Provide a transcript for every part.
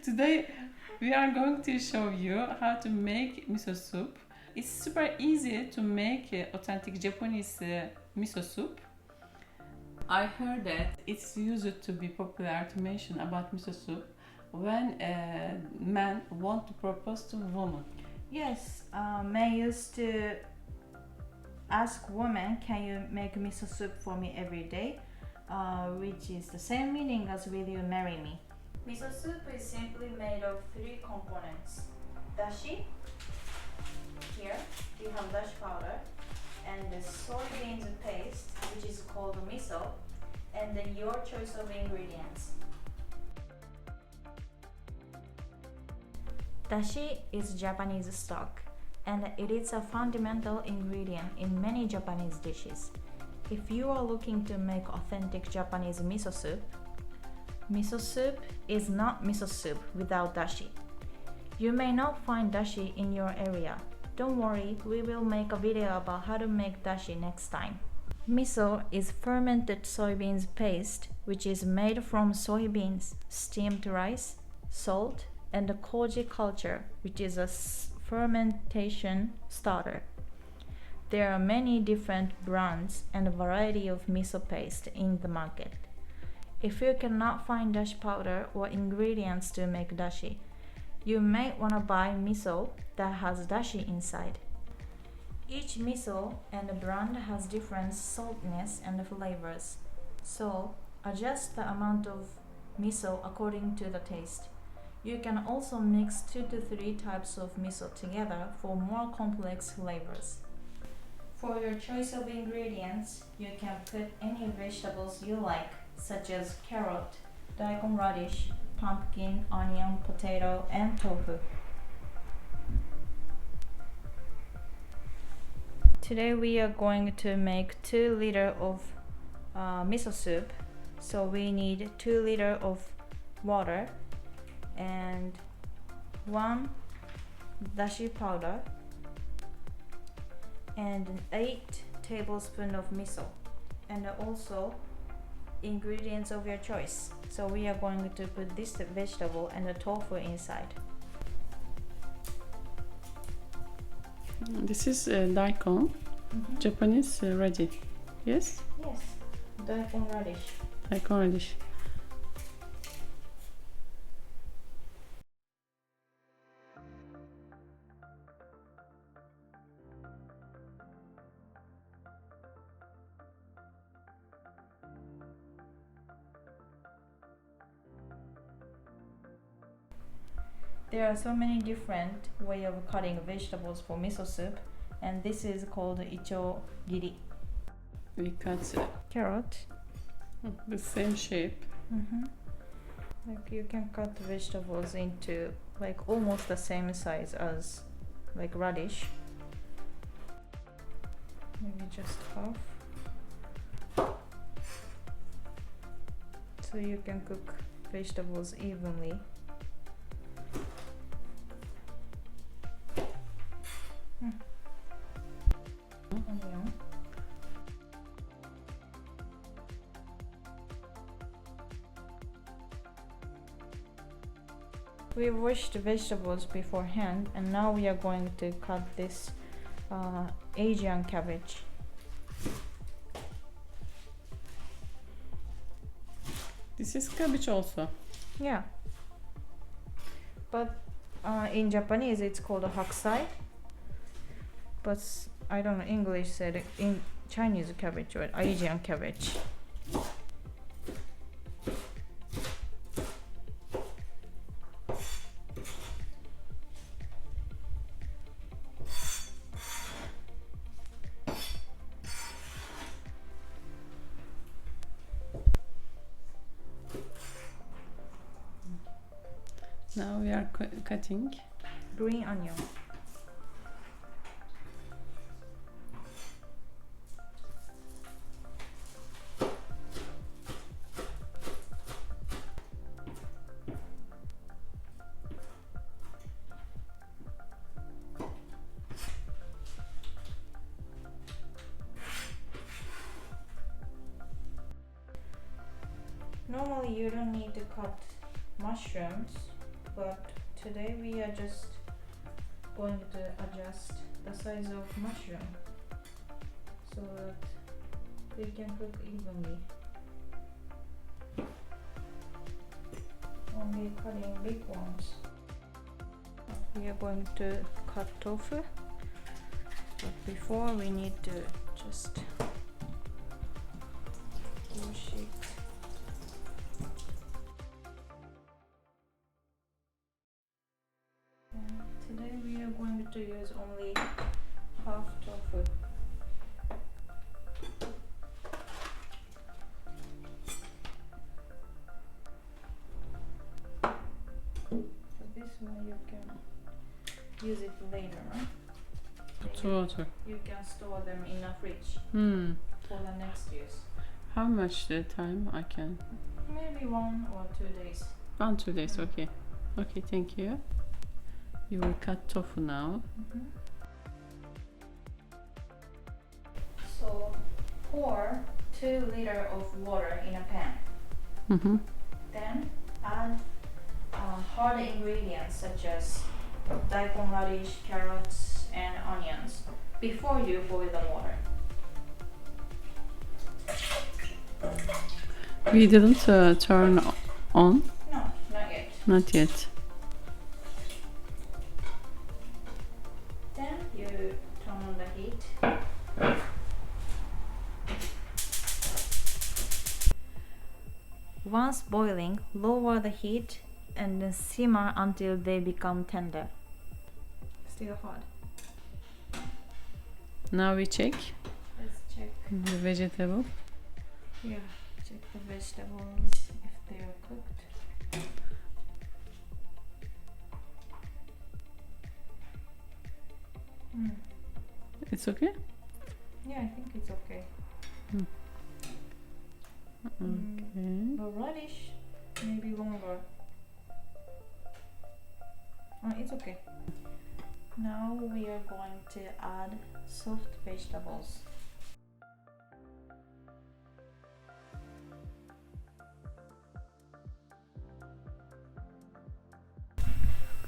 Today we are going to show you how to make miso soup. It's super easy to make authentic Japanese miso soup. I heard that it's used to be popular to mention about miso soup when men want to propose to women. Yes, men used to ask women, can you make miso soup for me every day? Which is the same meaning as will you marry me? Miso soup is simply made of three components. Dashi, here you have dashi powder, and the soybeans paste, which is called miso, and then your choice of ingredients. Dashi is Japanese stock, and it is a fundamental ingredient in many Japanese dishes. If you are looking to make authentic Japanese miso soup is not miso soup without dashi. You may not find dashi in your area. Don't worry, we will make a video about how to make dashi next time. Miso is fermented soybeans paste, which is made from soybeans, steamed rice, salt, and the koji culture, which is a fermentation starter. There are many different brands and a variety of miso paste in the market. If you cannot find dashi powder or ingredients to make dashi, you may want to buy miso that has dashi inside. Each miso and brand has different saltiness and flavors, so adjust the amount of miso according to the taste. You can also mix 2 to 3 types of miso together for more complex flavors. For your choice of ingredients, you can put any vegetables you like, such as carrot, daikon radish, pumpkin, onion, potato, and tofu. Today we are going to make 2 liters of miso soup. So we need 2 liters of water and 1 dashi powder and 8 tablespoons of miso, and also ingredients of your choice. So we are going to put this vegetable and the tofu inside. This is daikon, Japanese radish. Yes? Yes, daikon radish. Daikon radish. There are so many different ways of cutting vegetables for miso soup, and this is called ichogiri. We cut Carrot. the same shape. Like you can cut the vegetables into like almost the same size as like radish. Maybe just half. So you can cook vegetables evenly. Onion. We washed the vegetables beforehand, and now we are going to cut this Asian cabbage. This is cabbage also. Yeah. But in Japanese it's called hakusai. But I don't know, English said it in Chinese cabbage or Asian cabbage. Now we are cutting Green onion. Normally you don't need to cut mushrooms, but today we are just going to adjust the size of mushroom so that we can cook evenly. Only cutting big ones. We are going to cut tofu, but before we need to just wash it. And today we are going to use only half tofu. So this one you can use it later, right? Water. You can store them in a fridge for the next use. How much the time I can? Maybe 1 or 2 days. 1, 2 days, okay. Okay, thank you. You will cut tofu now. So pour 2 liters of water in a pan. Then add hard ingredients such as daikon, radish, carrots, and onions before you boil the water. We didn't turn on? No, not yet. Not yet. Then you turn on the heat. Once boiling, lower the heat and then simmer until they become tender. Still hot. Now we check Let's check. the vegetable. Yeah, check the vegetables if they are cooked. It's okay? Yeah, I think it's okay. Okay. The radish maybe longer. It's okay. Now we are going to add soft vegetables.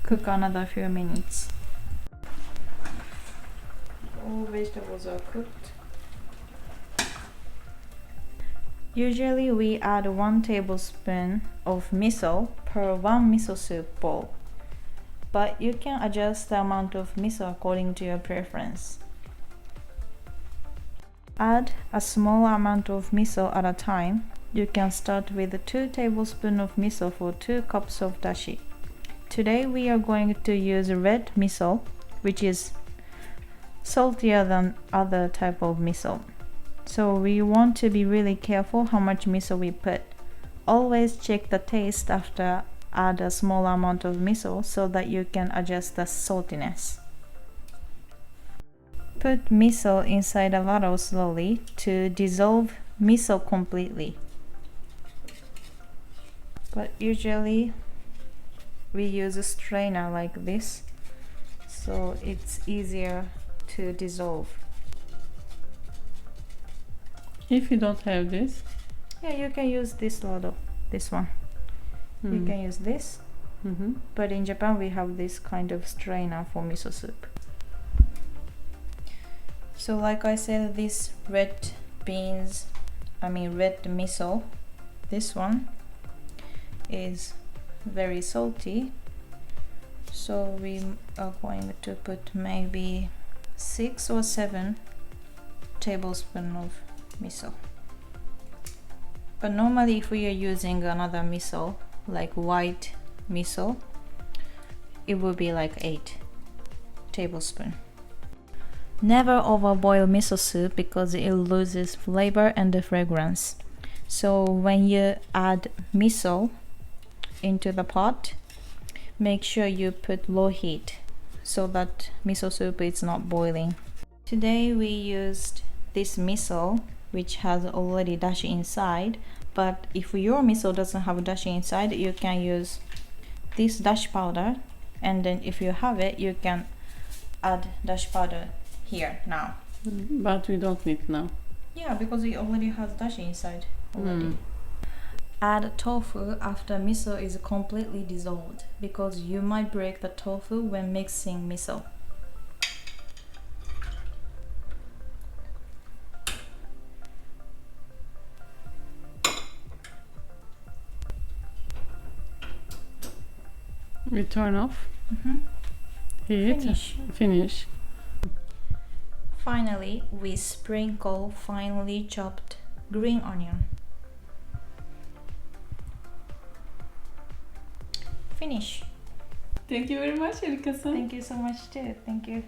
Cook another few minutes. All vegetables are cooked. Usually we add 1 tablespoon of miso per 1 miso soup bowl, but you can adjust the amount of miso according to your preference. Add a small amount of miso at a time. You can start with 2 tablespoons of miso for 2 cups of dashi. Today we are going to use red miso, which is saltier than other type of miso. So we want to be really careful how much miso we put. Always check the taste after add a small amount of miso so that you can adjust the saltiness. Put miso inside a ladle slowly to dissolve miso completely. But usually we use a strainer like this, so it's easier to dissolve. If you don't have this, Yeah, you can use this ladle, this one. You can use this, but in Japan we have this kind of strainer for miso soup. So like I said, this red miso, this one is very salty, so we are going to put maybe 6 or 7 tablespoons of miso. But normally if we are using another miso like white miso, it would be like 8 tablespoons. Never overboil miso soup because it loses flavor and the fragrance. So when you add miso into the pot, make sure you put low heat so that miso soup is not boiling. Today we used this miso which has already dashi inside, but if your miso doesn't have dashi inside, you can use this dashi powder, and then if you have it, you can add dashi powder here now. But we don't need now. Yeah, because it already has dashi inside already. Add tofu after miso is completely dissolved because you might break the tofu when mixing miso. We turn off. Heat. Finish. Finally, we sprinkle finely chopped green onion. Finish. Thank you very much, Erika-san. Thank you so much too. Thank you.